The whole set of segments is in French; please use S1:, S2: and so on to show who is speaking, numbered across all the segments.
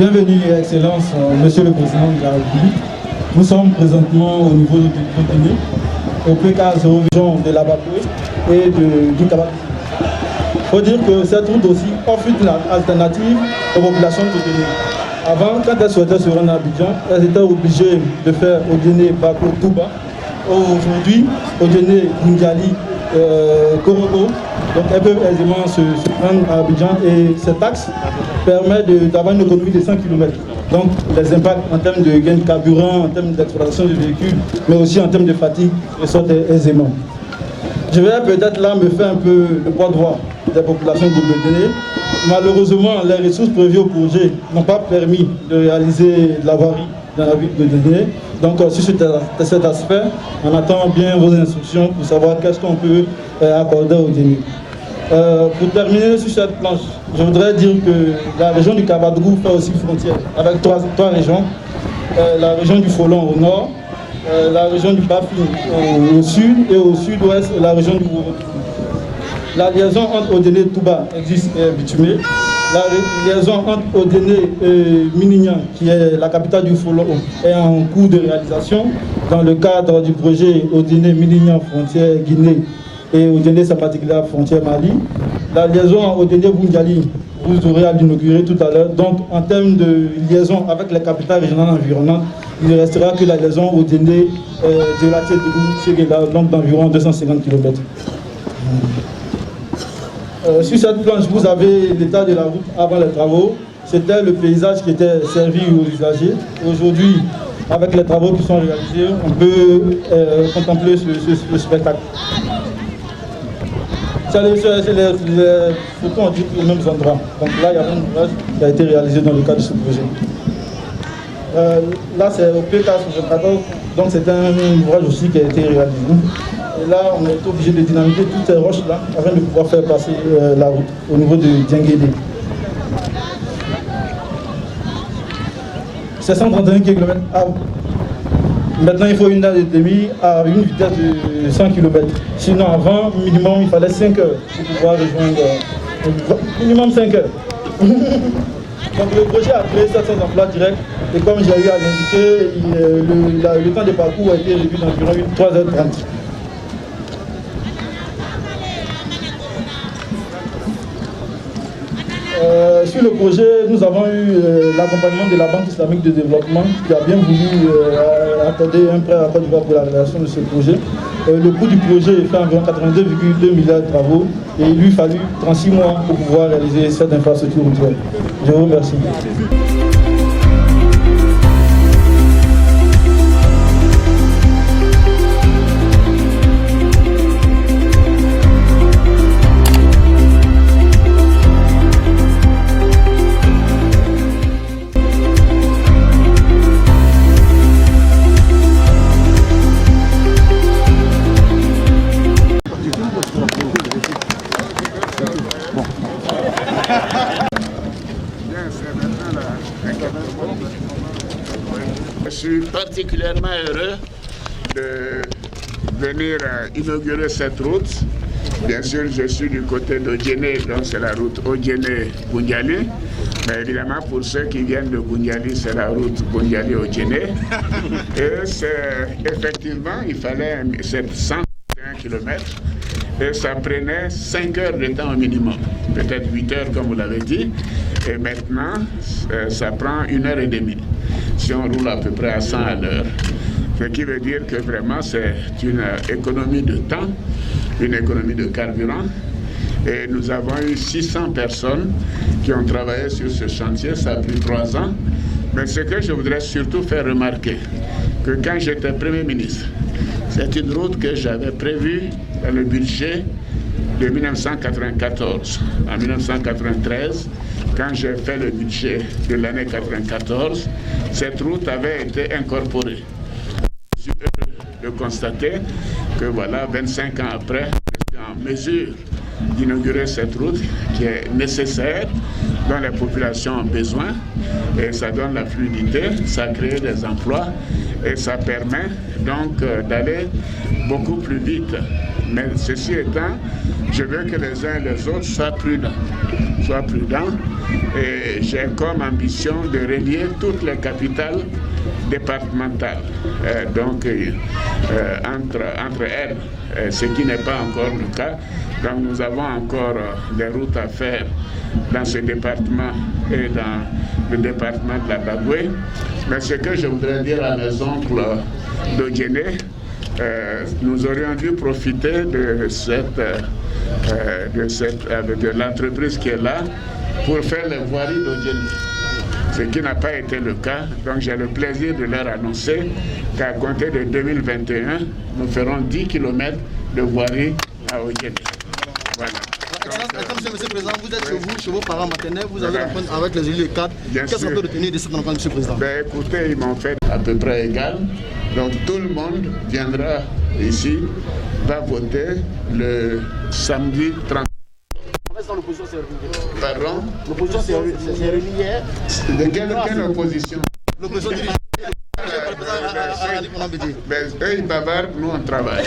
S1: Bienvenue, Excellence, Monsieur le Président de la République. Nous sommes présentement au niveau de Guinée, au PK0 de la Bapoué et du Kabak. Il faut dire que cette route aussi offre une alternative aux populations de Guinée. Avant, quand elles souhaitaient se rendre à Abidjan, elles étaient obligées de faire Odéné, Bako, Touba. Aujourd'hui, Odéné, Bundiali, Korogo, donc elles peuvent aisément se rendre à Abidjan et cet axe permet d'avoir une autonomie de 100 km. Donc les impacts en termes de gain de carburant, en termes d'exploitation de véhicules, mais aussi en termes de fatigue, ressortent aisément. Je vais peut-être là me faire un peu le poids droit des populations de Guinée. Malheureusement, les ressources prévues au projet n'ont pas permis de réaliser de la voirie dans la ville de Guinée. Donc sur cet aspect, on attend bien vos instructions pour savoir qu'est-ce qu'on peut accorder aux Guinéens. Pour terminer sur cette planche, je voudrais dire que la région du Kabadgou fait aussi frontière avec trois régions. La région du Folon au nord, la région du Bafin au sud et au sud-ouest, la région du Wuro. La liaison entre Odéné et Touba existe et est bitumée. La liaison entre Odéné et Minignan, qui est la capitale du Folon, est en cours de réalisation dans le cadre du projet Odéné-Minignan frontière Guinée et Odéné-Sabatigla frontière Mali. La liaison Odéné-Bundiali, vous aurez à l'inaugurer tout à l'heure. Donc en termes de liaison avec les capitales régionales environnantes, il ne restera que la liaison Odéné de la Tiédougou-Séguéla, donc d'environ 250 km. Sur cette planche, vous avez l'état de la route avant les travaux. C'était le paysage qui était servi aux usagers. Aujourd'hui, avec les travaux qui sont réalisés, on peut contempler ce spectacle. Les photos ont dit aux mêmes endroits. Donc là, il y a un ouvrage qui a été réalisé dans le cadre de ce projet. Là, c'est au PK74, donc c'est un ouvrage aussi qui a été réalisé. Et là, on est obligé de dynamiter toutes ces roches-là afin de pouvoir faire passer la route au niveau de Djenguédé. C'est 131 km. Maintenant, il faut une heure et demie à une vitesse de 100 km. Sinon, avant, minimum, il fallait 5 heures pour pouvoir rejoindre. Minimum 5 heures. Donc le projet a créé 700 emplois directs. Et comme j'ai eu à l'indiquer, le temps de parcours a été réduit d'environ 3h30. Sur le projet, nous avons eu l'accompagnement de la Banque islamique de développement qui a bien voulu accorder un prêt à Côte d'Ivoire pour la réalisation de ce projet. Le coût du projet fait environ 82,2 milliards de travaux et il lui fallu 36 mois pour pouvoir réaliser cette infrastructure routière. Je vous remercie.
S2: Je suis particulièrement heureux de venir inaugurer cette route. Bien sûr, je suis du côté d'Odéné, donc c'est la route Odéné-Bundiali. Mais évidemment, pour ceux qui viennent de Bundiali, c'est la route Bundiali-Odéné. Et effectivement, il fallait 101 km. Et ça prenait 5 heures de temps au minimum, peut-être 8 heures comme vous l'avez dit. Et maintenant, ça prend 1 heure et demie, si on roule à peu près à 100 à l'heure. Ce qui veut dire que vraiment c'est une économie de temps, une économie de carburant. Et nous avons eu 600 personnes qui ont travaillé sur ce chantier, ça a pris 3 ans. Mais ce que je voudrais surtout faire remarquer, que quand j'étais Premier ministre, c'est une route que j'avais prévue dans le budget de 1994. En 1993, quand j'ai fait le budget de l'année 1994, cette route avait été incorporée. Je suis heureux de constater que voilà, 25 ans après, je suis en mesure d'inaugurer cette route qui est nécessaire, dont les populations ont besoin, et ça donne la fluidité, ça crée des emplois et ça permet donc d'aller beaucoup plus vite. Mais ceci étant, je veux que les uns et les autres soient prudents. Et j'ai comme ambition de relier toutes les capitales départementales. Entre elles, ce qui n'est pas encore le cas. Donc nous avons encore des routes à faire dans ce département et dans le département de la Bagoué. Mais ce que je voudrais dire à mes oncles d'Odjené, nous aurions dû profiter de l'entreprise qui est là pour faire les voiries d'Odjené. Ce qui n'a pas été le cas. Donc j'ai le plaisir de leur annoncer qu'à compter de 2021, nous ferons 10 km de voirie à Odjené. Voilà.
S3: Monsieur le Président, vous êtes chez vos parents maternels, vous avez rencontré avec les élus et cadres. Qu'est-ce qu'on peut retenir de cette rencontre, Monsieur le Président?
S2: Écoutez, ils m'ont fait à peu près égal. Donc tout le monde viendra ici, va voter le samedi 30.
S3: L'opposition s'est réunie.
S2: Pardon?
S3: L'opposition s'est réunie hier.
S2: De quelle opposition?
S3: L'opposition dirigée par le président Ali Konan Bédié.
S2: Eux, ils bavardent, nous, on travaille.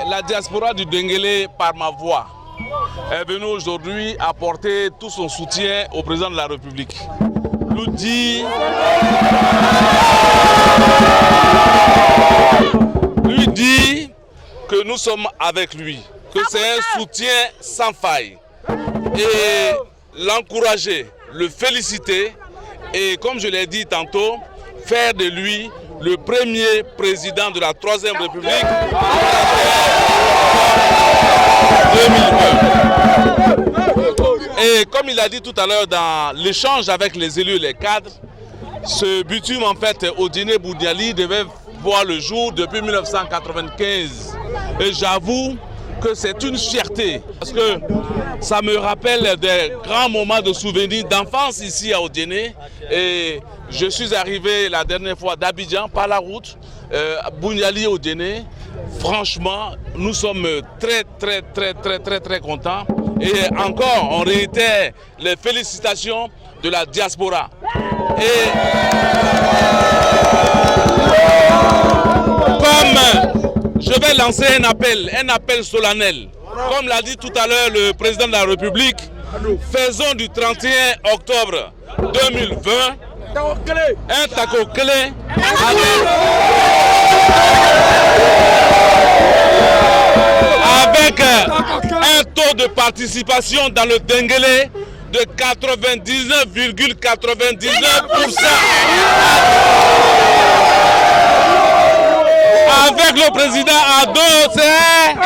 S4: La diaspora du Denguélé, par ma voix, est venue aujourd'hui apporter tout son soutien au président de la République. Nous lui dit que nous sommes avec lui, que c'est un soutien sans faille. Et l'encourager, le féliciter et, comme je l'ai dit tantôt, faire de lui le premier président de la Troisième République 2020. Et comme il a dit tout à l'heure dans l'échange avec les élus et les cadres, ce bitume en fait Odjené Bouniali devait voir le jour depuis 1995. Et j'avoue que c'est une fierté parce que ça me rappelle des grands moments de souvenirs d'enfance ici à Odjené. Et je suis arrivé la dernière fois d'Abidjan par la route, Bouniali Odjené. Franchement, nous sommes très contents. Et encore, on réitère les félicitations de la diaspora. Et comme je vais lancer un appel solennel, comme l'a dit tout à l'heure le président de la République, faisons du 31 octobre 2020 un taco clé avec un taux de participation dans le Denguélé de 99,99%. le président Ado, c'est